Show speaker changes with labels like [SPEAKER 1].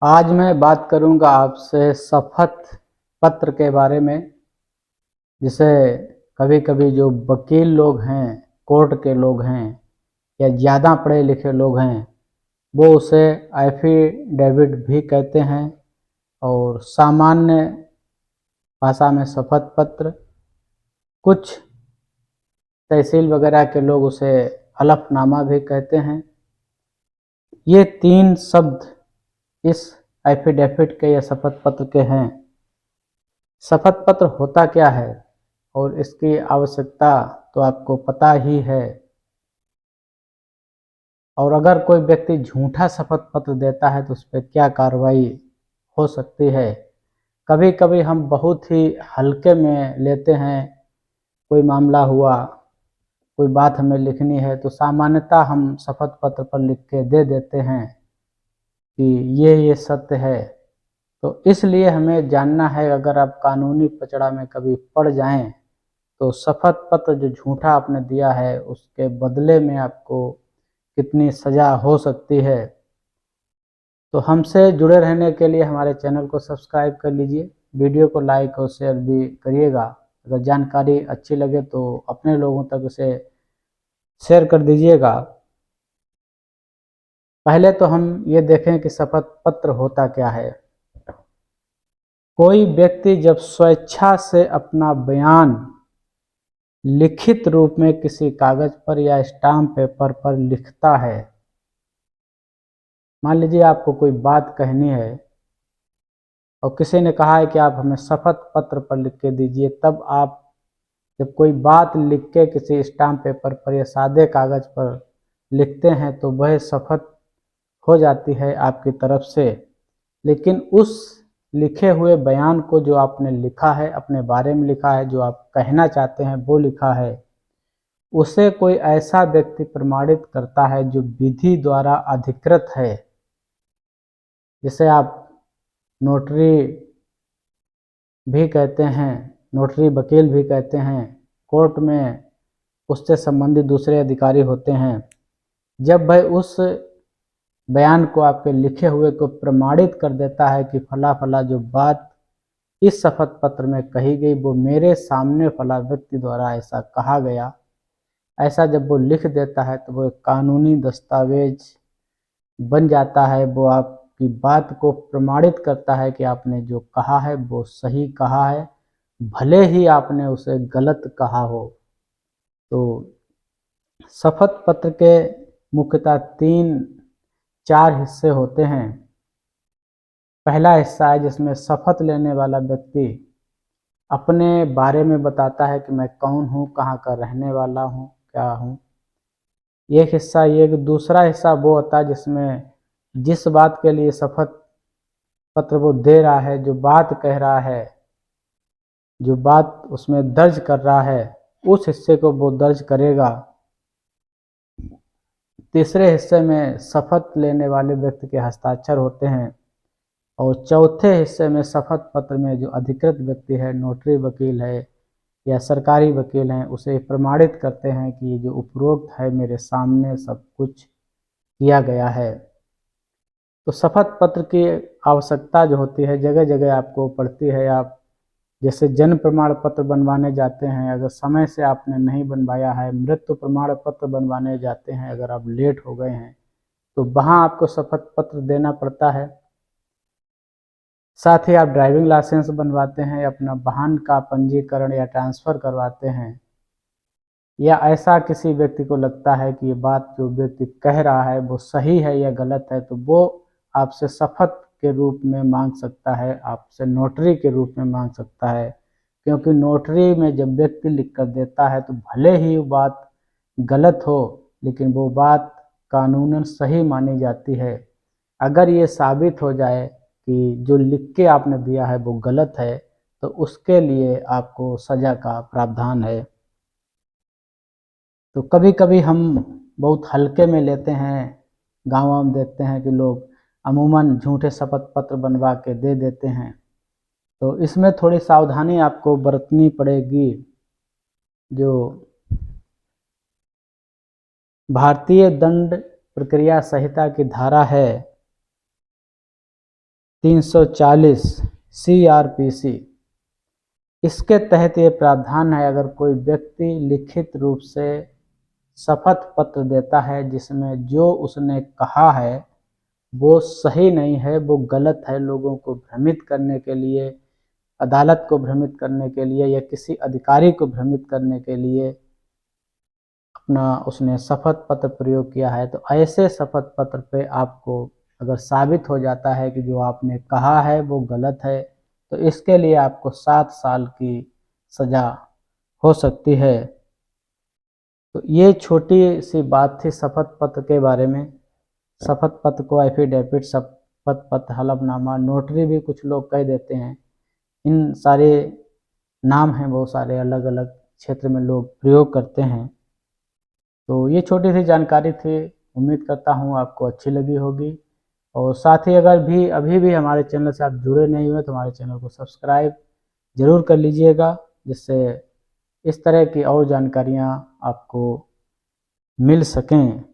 [SPEAKER 1] आज मैं बात करूंगा आपसे शपथ पत्र के बारे में, जिसे कभी कभी जो वकील लोग हैं, कोर्ट के लोग हैं या ज़्यादा पढ़े लिखे लोग हैं, वो उसे एफिडेविट भी कहते हैं और सामान्य भाषा में शपथ पत्र। कुछ तहसील वगैरह के लोग उसे हलफनामा भी कहते हैं। ये तीन शब्द इस एफिडेविट के या शपथ पत्र के हैं। शपथ पत्र होता क्या है और इसकी आवश्यकता तो आपको पता ही है। और अगर कोई व्यक्ति झूठा शपथ पत्र देता है तो उस पर क्या कार्रवाई हो सकती है। कभी कभी हम बहुत ही हल्के में लेते हैं, कोई मामला हुआ, कोई बात हमें लिखनी है तो सामान्यतः हम शपथ पत्र पर लिख के दे देते हैं कि ये सत्य है। तो इसलिए हमें जानना है, अगर आप कानूनी पचड़ा में कभी पड़ जाएं तो शपथ पत्र जो झूठा आपने दिया है उसके बदले में आपको कितनी सज़ा हो सकती है। तो हमसे जुड़े रहने के लिए हमारे चैनल को सब्सक्राइब कर लीजिए, वीडियो को लाइक और शेयर भी करिएगा। अगर जानकारी अच्छी लगे तो अपने लोगों तक उसे शेयर कर दीजिएगा। पहले तो हम ये देखें कि शपथ पत्र होता क्या है। कोई व्यक्ति जब स्वेच्छा से अपना बयान लिखित रूप में किसी कागज पर या स्टाम्प पेपर पर लिखता है, मान लीजिए आपको कोई बात कहनी है और किसी ने कहा है कि आप हमें शपथ पत्र पर लिख के दीजिए, तब आप जब कोई बात लिख के किसी स्टाम्प पेपर पर या सादे कागज पर लिखते हैं तो वह शपथ हो जाती है आपकी तरफ से। लेकिन उस लिखे हुए बयान को जो आपने लिखा है, अपने बारे में लिखा है, जो आप कहना चाहते हैं वो लिखा है, उसे कोई ऐसा व्यक्ति प्रमाणित करता है जो विधि द्वारा अधिकृत है। जिसे आप नोटरी भी कहते हैं, नोटरी वकील भी कहते हैं। कोर्ट में उससे संबंधित दूसरे अधिकारी होते हैं। जब वह उस बयान को, आपके लिखे हुए को प्रमाणित कर देता है कि फला फला जो बात इस शपथ पत्र में कही गई वो मेरे सामने फला व्यक्ति द्वारा ऐसा कहा गया, ऐसा जब वो लिख देता है तो वो एक कानूनी दस्तावेज बन जाता है। वो आपकी बात को प्रमाणित करता है कि आपने जो कहा है वो सही कहा है, भले ही आपने उसे गलत कहा हो। तो शपथ पत्र के मुख्यतः 3-4 हिस्से होते हैं। पहला हिस्सा है जिसमें शपथ लेने वाला व्यक्ति अपने बारे में बताता है कि मैं कौन हूँ, कहाँ का रहने वाला हूँ, क्या हूँ। एक हिस्सा ये। कि दूसरा हिस्सा वो होता है जिसमें जिस बात के लिए शपथ पत्र वो दे रहा है, जो बात कह रहा है, जो बात उसमें दर्ज कर रहा है, उस हिस्से को वो दर्ज करेगा। तीसरे हिस्से में शपथ लेने वाले व्यक्ति के हस्ताक्षर होते हैं और चौथे हिस्से में शपथ पत्र में जो अधिकृत व्यक्ति है, नोटरी वकील है या सरकारी वकील हैं, उसे प्रमाणित करते हैं कि ये जो उपरोक्त है मेरे सामने सब कुछ किया गया है। तो शपथ पत्र की आवश्यकता जो होती है जगह जगह आपको पड़ती है। आप जैसे जन्म प्रमाण पत्र बनवाने जाते हैं, अगर समय से आपने नहीं बनवाया है, मृत्यु प्रमाण पत्र बनवाने जाते हैं, अगर आप लेट हो गए हैं तो वहाँ आपको शपथ पत्र देना पड़ता है। साथ ही आप ड्राइविंग लाइसेंस बनवाते हैं, अपना वाहन का पंजीकरण या ट्रांसफ़र करवाते हैं, या ऐसा किसी व्यक्ति को लगता है कि ये बात जो व्यक्ति कह रहा है वो सही है या गलत है, तो वो आपसे शपथ के रूप में मांग सकता है, आपसे नोटरी के रूप में मांग सकता है। क्योंकि नोटरी में जब व्यक्ति लिख कर देता है तो भले ही वो बात गलत हो, लेकिन वो बात कानूनन सही मानी जाती है। अगर ये साबित हो जाए कि जो लिख के आपने दिया है वो गलत है तो उसके लिए आपको सज़ा का प्रावधान है। तो कभी कभी हम बहुत हल्के में लेते हैं। गाँव में देखते हैं कि लोग अमूमन झूठे शपथ पत्र बनवा के दे देते हैं, तो इसमें थोड़ी सावधानी आपको बरतनी पड़ेगी। जो भारतीय दंड प्रक्रिया संहिता की धारा है 340 CRPC, इसके तहत ये प्रावधान है, अगर कोई व्यक्ति लिखित रूप से शपथ पत्र देता है जिसमें जो उसने कहा है वो सही नहीं है, वो गलत है, लोगों को भ्रमित करने के लिए, अदालत को भ्रमित करने के लिए या किसी अधिकारी को भ्रमित करने के लिए अपना उसने शपथ पत्र प्रयोग किया है, तो ऐसे शपथ पत्र पे आपको अगर साबित हो जाता है कि जो आपने कहा है वो गलत है, तो इसके लिए आपको 7 साल की सज़ा हो सकती है। तो ये छोटी सी बात थी शपथ पत्र के बारे में। शपथ पत्र को एफिडेविट, शपथ पत्र, हलफनामा, नोटरी भी कुछ लोग कह देते हैं। इन सारे नाम हैं, बहुत सारे अलग अलग क्षेत्र में लोग प्रयोग करते हैं। तो ये छोटी सी जानकारी थी, उम्मीद करता हूँ आपको अच्छी लगी होगी। और साथ ही अगर भी अभी भी हमारे चैनल से आप जुड़े नहीं हुए तो हमारे चैनल को सब्सक्राइब ज़रूर कर लीजिएगा, जिससे इस तरह की और जानकारियाँ आपको मिल सकें।